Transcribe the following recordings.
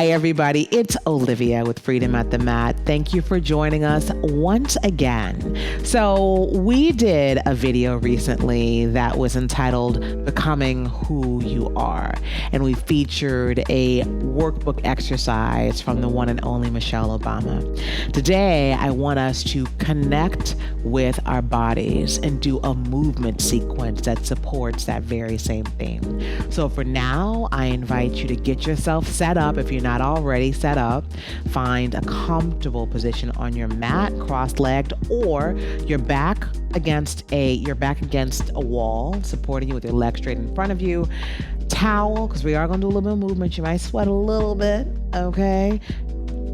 Hi, everybody. It's Olivia with Freedom at the Mat. Thank you for joining us once again. So we did a video recently that was entitled Becoming Who You Are. And we featured a workbook exercise from the one and only Michelle Obama. Today, I want us to connect with our bodies and do a movement sequence that supports that very same theme. So for now, I invite you to get yourself set up. If you're not already set up, find a comfortable position on your mat, cross-legged, or your back against a wall, supporting you with your legs straight in front of you. Towel, because we are going to do a little bit of movement. You might sweat a little bit, okay?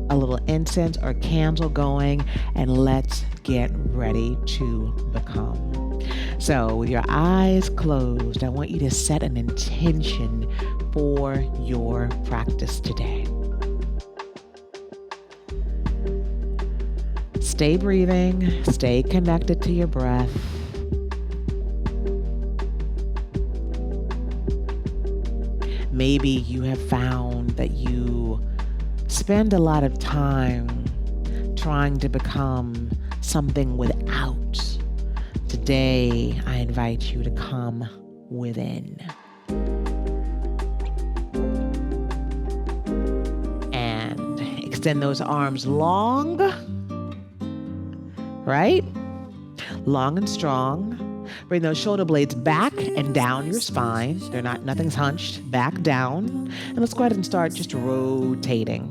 A little incense or candle going, and let's get ready to become. So with your eyes closed, I want you to set an intention for your practice today. Stay breathing, stay connected to your breath. Maybe you have found that you spend a lot of time trying to become something without. Today, I invite you to come within. And extend those arms long, right? Long and strong. Bring those shoulder blades back and down your spine. Nothing's hunched. Back down. And let's go ahead and start just rotating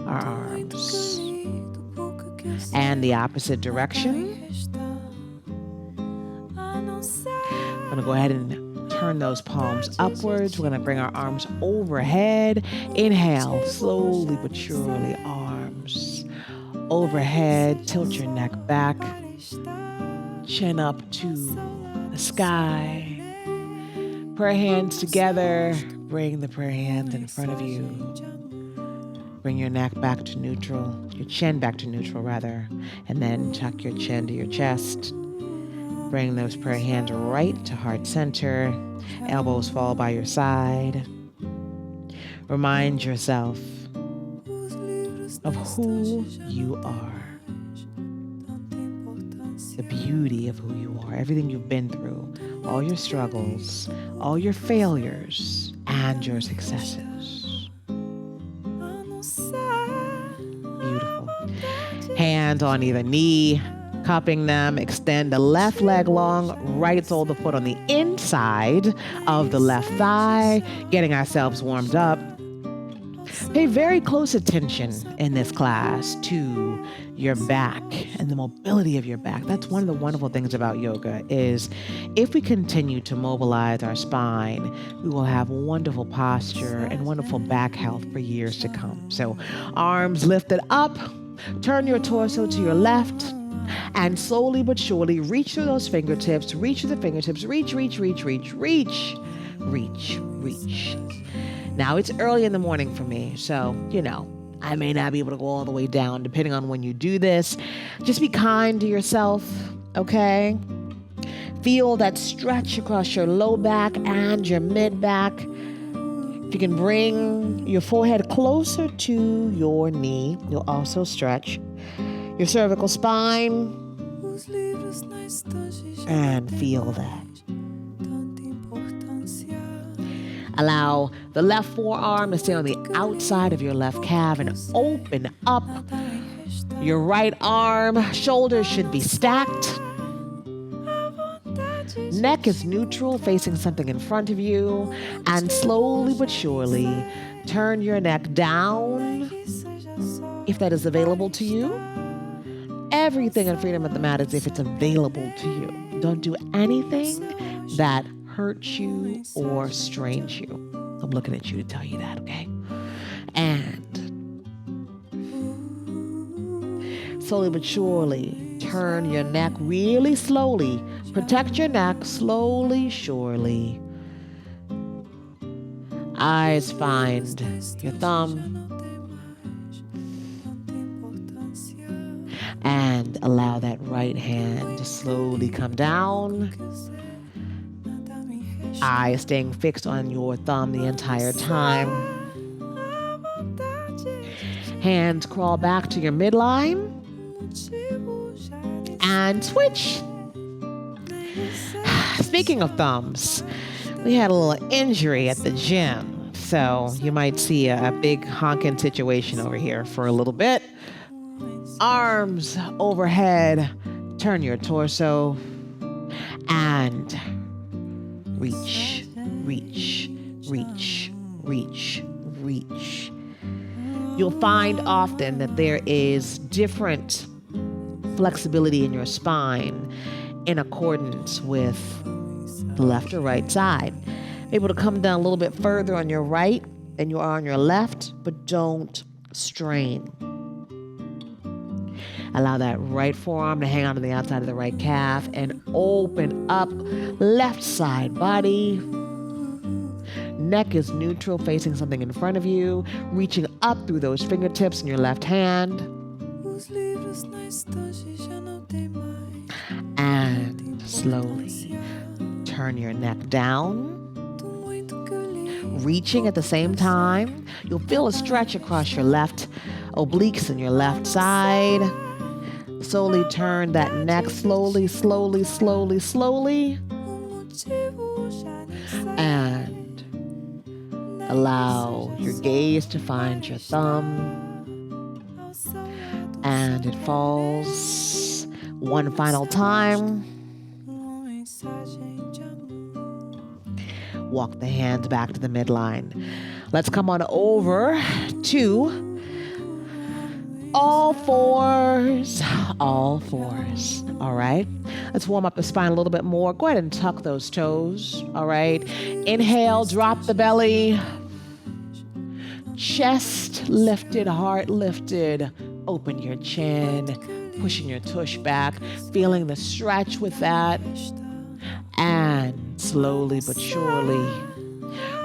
our arms. And the opposite direction. I'm going to go ahead and turn those palms upwards. We're going to bring our arms overhead. Inhale, slowly but surely, arms overhead. Tilt your neck back. Chin up to the sky. Prayer hands together. Bring the prayer hands in front of you. Bring your neck back to neutral, your chin back to neutral rather, and then tuck your chin to your chest. Bring those prayer hands right to heart center. Elbows fall by your side. Remind yourself of who you are. The beauty of who you are, everything you've been through, all your struggles, all your failures, and your successes. Beautiful. Hands on either knee, cupping them. Extend the left leg long, right sole of the foot on the inside of the left thigh, getting ourselves warmed up. Pay very close attention in this class to your back and the mobility of your back. That's one of the wonderful things about yoga is if we continue to mobilize our spine, we will have wonderful posture and wonderful back health for years to come. So arms lifted up, turn your torso to your left, and slowly but surely reach through those fingertips, reach through the fingertips, reach. Now, it's early in the morning for me, so, I may not be able to go all the way down depending on when you do this. Just be kind to yourself, okay? Feel that stretch across your low back and your mid back. If you can bring your forehead closer to your knee, you'll also stretch your cervical spine and feel that. Allow the left forearm to stay on the outside of your left calf and open up your right arm. Shoulders should be stacked. Neck is neutral, facing something in front of you. And slowly but surely, turn your neck down, if that is available to you. Everything in Freedom at the Mat is if it's available to you. Don't do anything that hurts you or strains you. I'm looking at you to tell you that, okay? And slowly but surely, turn your neck really slowly. Protect your neck slowly, surely. Eyes find your thumb. And allow that right hand to slowly come down. Eye staying fixed on your thumb the entire time. Hands crawl back to your midline and switch. Speaking of thumbs, we had a little injury at the gym, so you might see a big honking situation over here for a little bit. Arms overhead, turn your torso, and reach, reach, reach, reach, reach. You'll find often that there is different flexibility in your spine in accordance with the left or right side. Able to come down a little bit further on your right than you are on your left, but don't strain. Allow that right forearm to hang onto the outside of the right calf and open up left side body. Neck is neutral, facing something in front of you, reaching up through those fingertips in your left hand. And slowly turn your neck down. Reaching at the same time. You'll feel a stretch across your left obliques in your left side. Slowly turn that neck slowly, slowly, slowly, slowly. And allow your gaze to find your thumb. And it falls one final time. Walk the hands back to the midline. Let's come on over to all fours. All fours. All right. Let's warm up the spine a little bit more. Go ahead and tuck those toes. All right. Inhale, drop the belly. Chest lifted, heart lifted. Open your chin, pushing your tush back, feeling the stretch with that. And slowly but surely,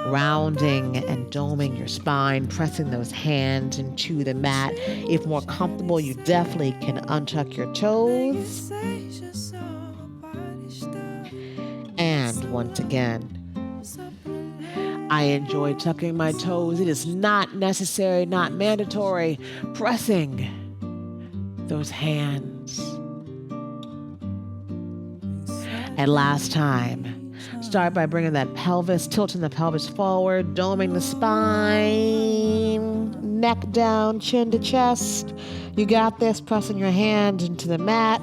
rounding and doming your spine, pressing those hands into the mat. If more comfortable, you definitely can untuck your toes. And once again, I enjoy tucking my toes. It is not necessary, not mandatory. Pressing those hands. And last time, start by bringing that pelvis, tilting the pelvis forward, doming the spine, neck down, chin to chest. You got this. Pressing your hand into the mat.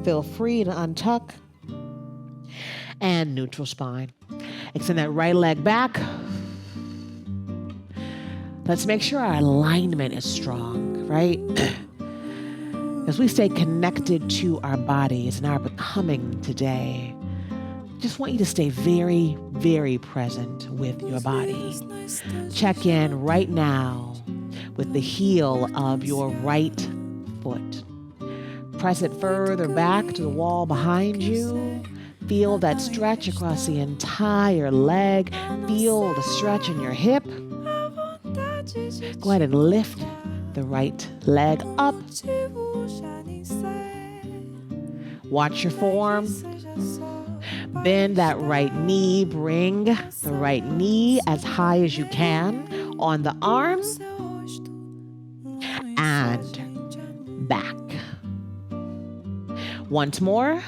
Feel free to untuck. And neutral spine. Extend that right leg back. Let's make sure our alignment is strong, right? As we stay connected to our bodies and our becoming today, just want you to stay very, very present with your body. Check in right now with the heel of your right foot. Press it further back to the wall behind you. Feel that stretch across the entire leg. Feel the stretch in your hip. Go ahead and lift the right leg up. Watch your form. Bend that right knee. Bring the right knee as high as you can on the arm. And back. Once more.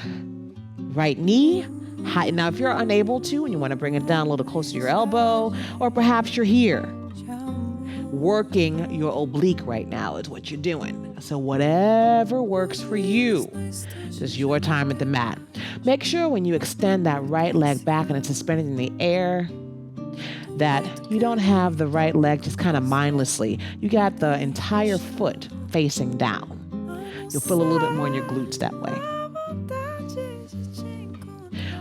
Right knee, high. Now, if you're unable to and you want to bring it down a little closer to your elbow, or perhaps you're here, working your oblique right now is what you're doing. So whatever works for you, this is your time at the mat. Make sure when you extend that right leg back and it's suspended in the air, that you don't have the right leg just kind of mindlessly. You got the entire foot facing down. You'll feel a little bit more in your glutes that way.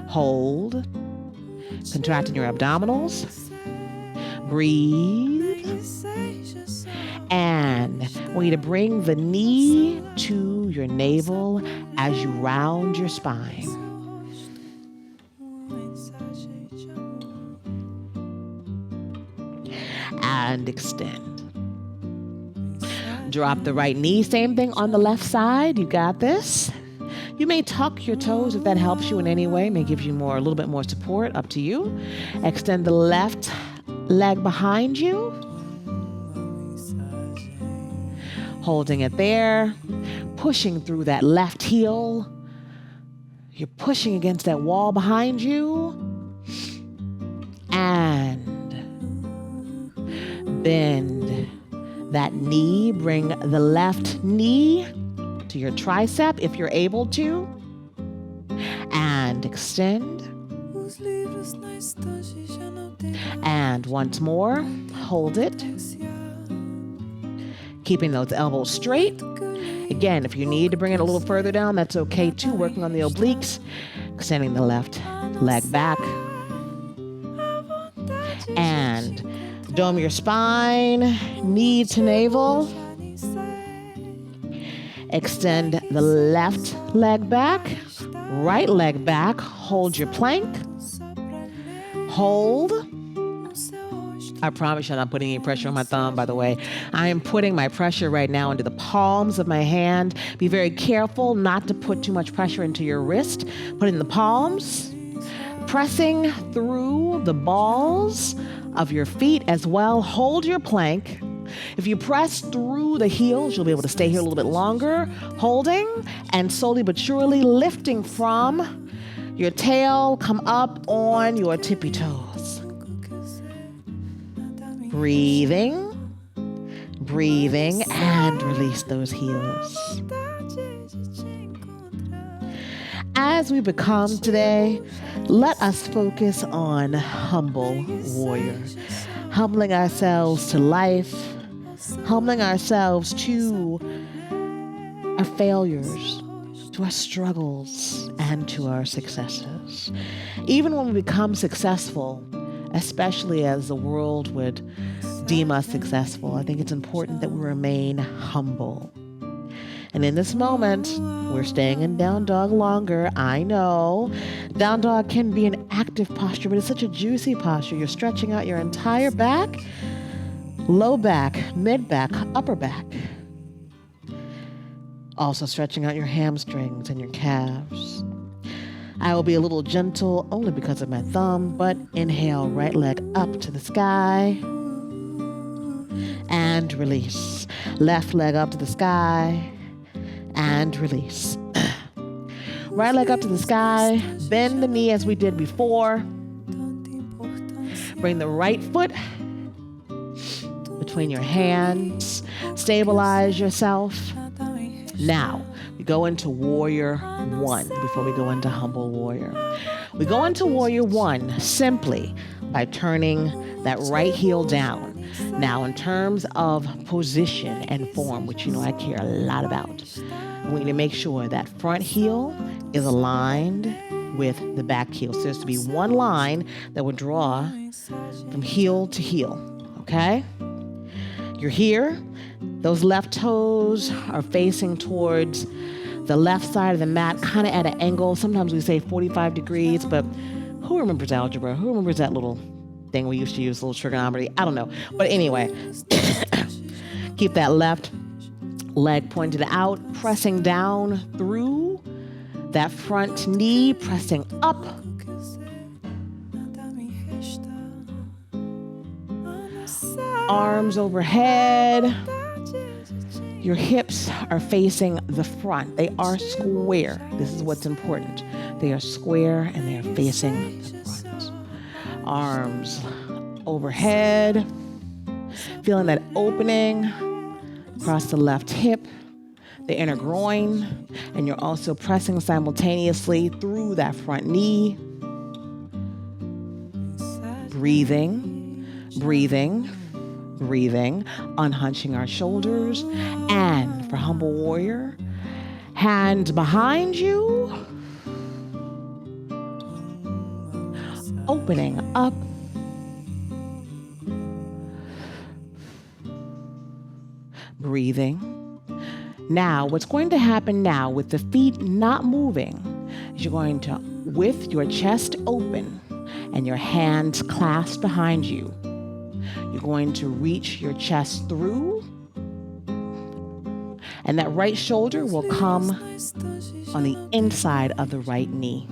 Hold, contracting your abdominals, breathe, and I want you to bring the knee to your navel as you round your spine. And extend. Drop the right knee, same thing on the left side, you got this. You may tuck your toes if that helps you in any way, may give you a little bit more support, up to you. Extend the left leg behind you. Holding it there, pushing through that left heel. You're pushing against that wall behind you. And bend that knee. Bring the left knee to your tricep if you're able to. And extend. And once more, hold it. Keeping those elbows straight. Again, if you need to bring it a little further down, that's okay too. Working on the obliques. Extending the left leg back. And dome your spine, knee to navel. Extend the left leg back, right leg back. Hold your plank. Hold. I promise you I'm not putting any pressure on my thumb, by the way. I am putting my pressure right now into the palms of my hand. Be very careful not to put too much pressure into your wrist. Put it in the palms. Pressing through the balls of your feet as well. Hold your plank. If you press through the heels, you'll be able to stay here a little bit longer. Holding and slowly but surely lifting from your tail. Come up on your tippy toes. Breathing, breathing, and release those heels. As we become today, let us focus on humble warrior. Humbling ourselves to life, humbling ourselves to our failures, to our struggles, and to our successes. Even when we become successful, especially as the world would deem us successful, I think it's important that we remain humble. And in this moment, we're staying in down dog longer. I know. Down dog can be an active posture, but it's such a juicy posture. You're stretching out your entire back, low back, mid back, upper back. Also stretching out your hamstrings and your calves. I will be a little gentle only because of my thumb, but inhale, right leg up to the sky. And release. Left leg up to the sky. And release. Right leg up to the sky. Bend the knee as we did before. Bring the right foot between your hands. Stabilize yourself. Now, we go into Warrior 1 before we go into Humble Warrior. We go into Warrior 1 simply by turning that right heel down. Now, in terms of position and form, which you know I care a lot about, we need to make sure that front heel is aligned with the back heel. So there's to be one line that would draw from heel to heel, okay? You're here. Those left toes are facing towards the left side of the mat, kind of at an angle. Sometimes we say 45 degrees, but who remembers algebra? Who remembers that little thing we used to use, little trigonometry? I don't know. But anyway, keep that left leg pointed out, pressing down through that front knee, pressing up. Arms overhead. Your hips are facing the front. They are square. This is what's important. They are square and they are facing the front. Arms overhead. Feeling that opening across the left hip, the inner groin, and you're also pressing simultaneously through that front knee. Breathing, breathing, breathing, unhunching our shoulders. And for Humble Warrior, hands behind you, opening up. Breathing. Now, what's going to happen now with the feet not moving is you're going to, with your chest open and your hands clasped behind you, you're going to reach your chest through, and that right shoulder will come on the inside of the right knee.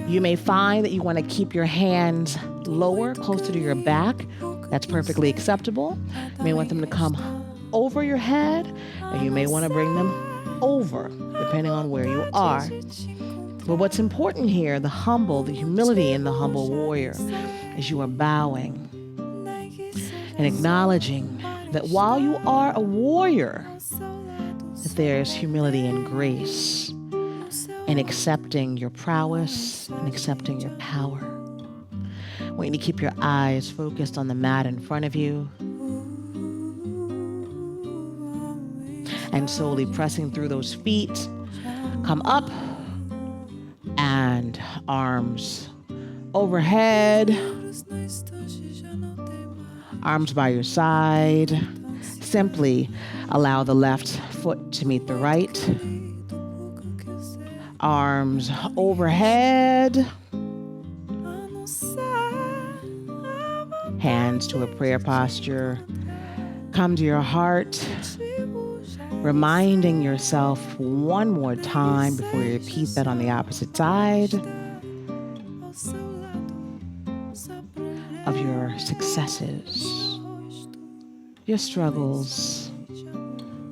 You may find that you want to keep your hands lower, closer to your back. That's perfectly acceptable. You may want them to come over your head, and you may want to bring them over, depending on where you are. But what's important here, the humility in the humble warrior, is you are bowing and acknowledging that while you are a warrior, that there's humility and grace in accepting your prowess and accepting your power. I want you to keep your eyes focused on the mat in front of you and slowly pressing through those feet. Come up and arms overhead, arms by your side. Simply allow the left foot to meet the right. Arms overhead. Hands to a prayer posture. Come to your heart, reminding yourself one more time before you repeat that on the opposite side of your successes, your struggles,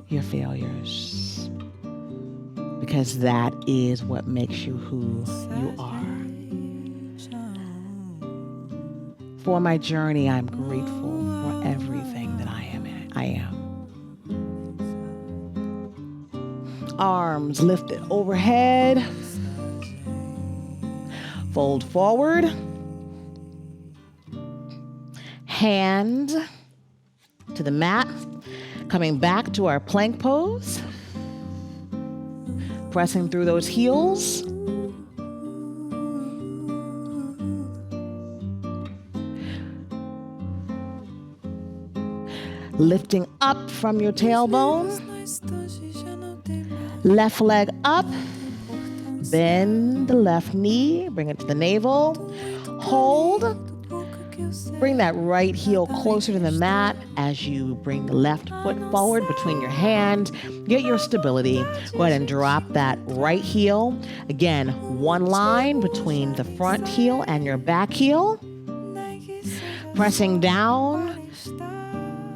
your failures, because that is what makes you who you are. For my journey, I'm grateful for everything that I am. Arms lifted overhead. Fold forward. Hand to the mat. Coming back to our plank pose. Pressing through those heels. Lifting up from your tailbone. Left leg up. Bend the left knee. Bring it to the navel. Hold. Bring that right heel closer to the mat as you bring the left foot forward between your hands. Get your stability. Go ahead and drop that right heel. Again, one line between the front heel and your back heel. Pressing down.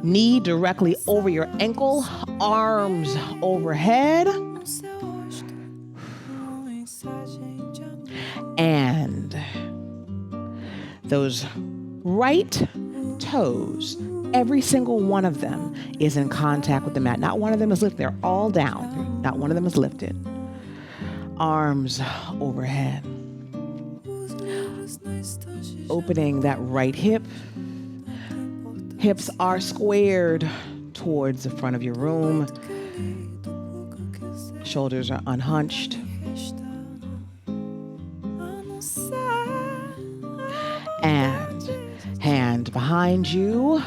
Knee directly over your ankle. Arms overhead. And those right toes, every single one of them is in contact with the mat. Not one of them is lifted. They're all down. Not one of them is lifted. Arms overhead. Opening that right hip. Hips are squared towards the front of your room. Shoulders are unhunched. And hand behind you.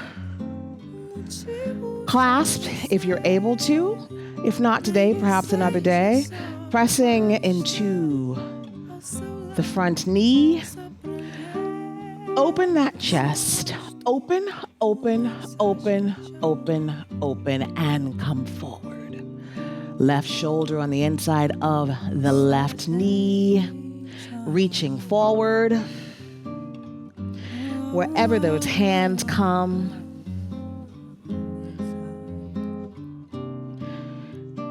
Clasp if you're able to. If not today, perhaps another day. Pressing into the front knee. Open that chest. Open, open, open, open, open, and come forward. Left shoulder on the inside of the left knee. Reaching forward. Wherever those hands come.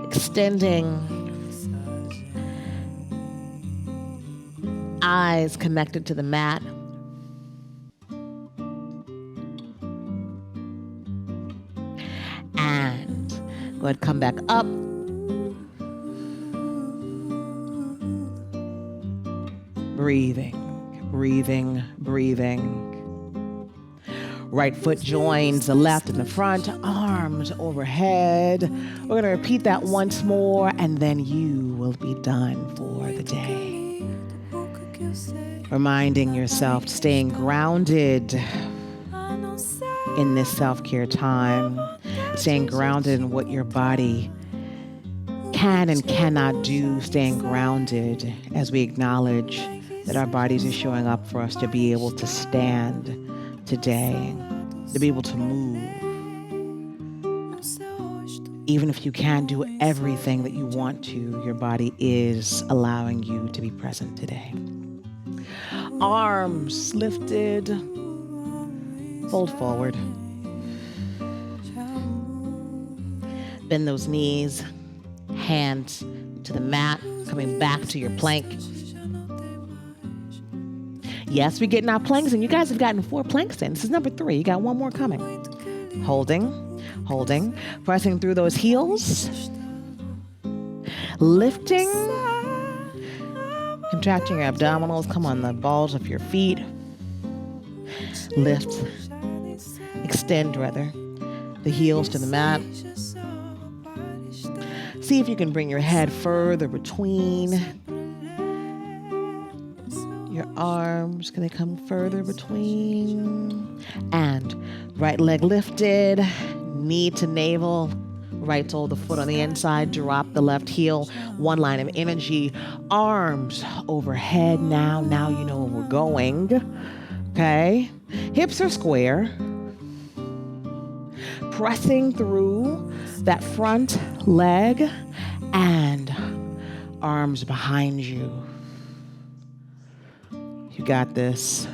Extending. Eyes connected to the mat. And go ahead, come back up. Breathing, breathing, breathing. Right foot joins the left in the front, arms overhead. We're going to repeat that once more, and then you will be done for the day. Reminding yourself, staying grounded in this self-care time, staying grounded in what your body can and cannot do, staying grounded as we acknowledge that our bodies are showing up for us to be able to stand today, to be able to move. Even if you can't do everything that you want to, your body is allowing you to be present today. Arms lifted. Fold forward. Bend those knees. Hands to the mat. Coming back to your plank. Yes, we're getting our planks in. You guys have gotten 4 planks in. This is number 3. You got 1 more coming. Holding. Pressing through those heels. Lifting. Contracting your abdominals. Come on the balls of your feet. Lift. Extend, rather. The heels to the mat. See if you can bring your head further between. Your arms gonna come further between. And right leg lifted, knee to navel, right toe the foot on the inside, drop the left heel, 1 line of energy, arms overhead now. Now you know where we're going. Okay, hips are square. Pressing through that front leg and arms behind you. You got this.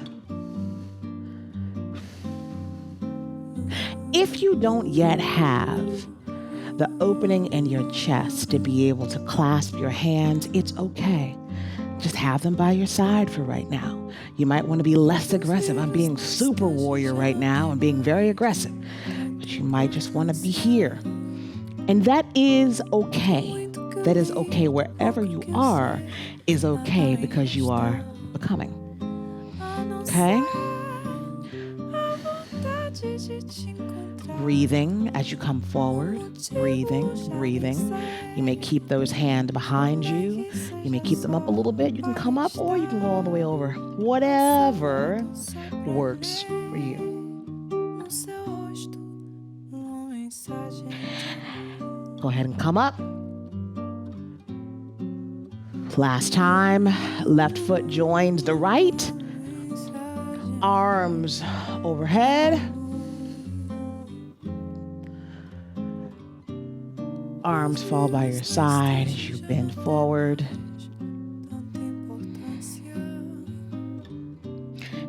If you don't yet have the opening in your chest to be able to clasp your hands, it's okay. Just have them by your side for right now. You might want to be less aggressive. I'm being super warrior right now and being very aggressive. But you might just want to be here. And that is okay. That is okay. Wherever you are is okay because you are becoming. Okay? Breathing as you come forward. Breathing. You may keep those hands behind you. You may keep them up a little bit. You can come up or you can go all the way over. Whatever works for you. Go ahead and come up. Last time, left foot joins the right. Arms overhead. Arms fall by your side as you bend forward.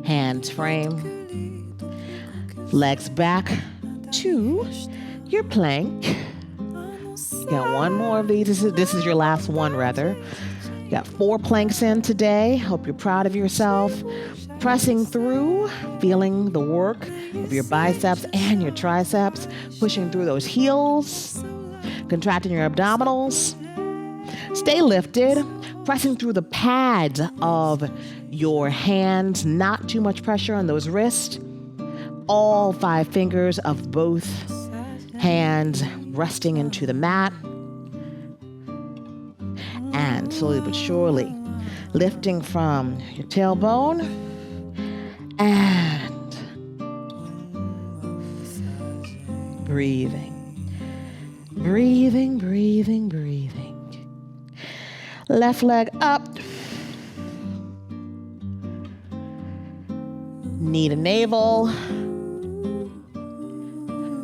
Hands frame. Legs back to your plank. You got 1 more of these. This is your last one, rather. You got 4 planks in today. Hope you're proud of yourself. Pressing through, feeling the work of your biceps and your triceps. Pushing through those heels. Contracting your abdominals. Stay lifted. Pressing through the pads of your hands. Not too much pressure on those wrists. All 5 fingers of both hands resting into the mat. And slowly but surely, lifting from your tailbone and breathing. Left leg up. Knee to navel.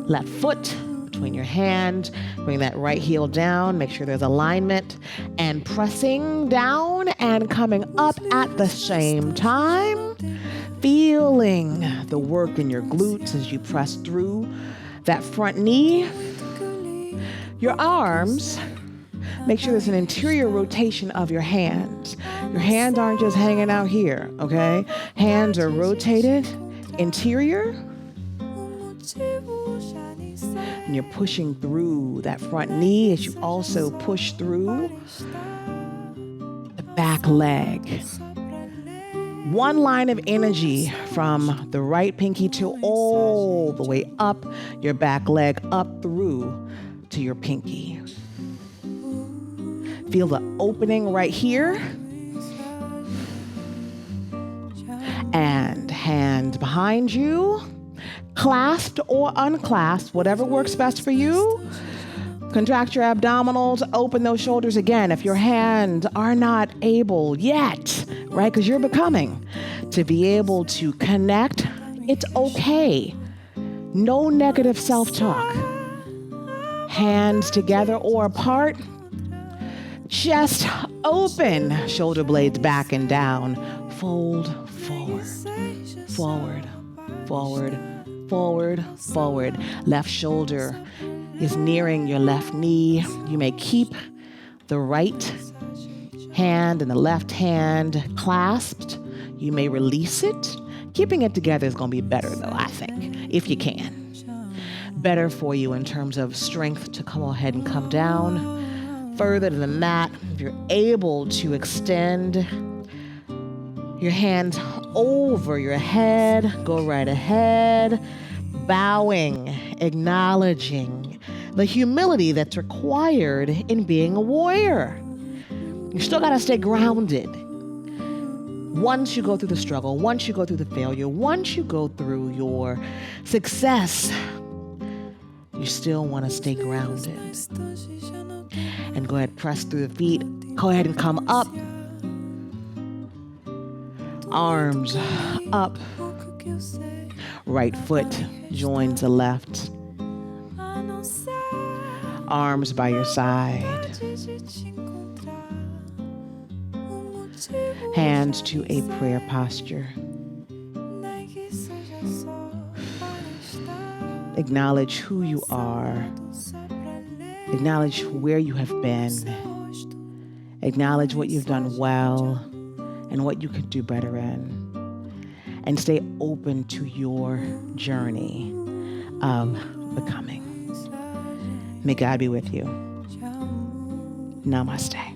Left foot between your hands. Bring that right heel down. Make sure there's alignment. And pressing down and coming up at the same time. Feeling the work in your glutes as you press through that front knee. Your arms, make sure there's an interior rotation of your hands. Your hands aren't just hanging out here, okay? Hands are rotated, interior. And you're pushing through that front knee as you also push through the back leg. 1 line of energy from the right pinky toe all the way up your back leg, up through to your pinky. Feel the opening right here. And hand behind you, clasped or unclasped, whatever works best for you. Contract your abdominals, open those shoulders again. If your hands are not able yet, right, because you're becoming, to be able to connect, it's okay. No negative self-talk. Hands together or apart. Chest open, shoulder blades back and down. Fold forward, forward, forward, forward, forward. Left shoulder is nearing your left knee. You may keep the right hand and the left hand clasped. You may release it. Keeping it together is going to be better, though, I think, if you can. Better for you in terms of strength to come ahead and come down further to the mat. If you're able to extend your hands over your head, go right ahead, bowing, acknowledging the humility that's required in being a warrior. You still got to stay grounded. Once you go through the struggle, once you go through the failure, once you go through your success, you still want to stay grounded. And go ahead, press through the feet. Go ahead and come up. Arms up. Right foot joins the left. Arms by your side. Hands to a prayer posture. Acknowledge who you are. Acknowledge where you have been. Acknowledge what you've done well and what you could do better in. And stay open to your journey of becoming. May God be with you. Namaste.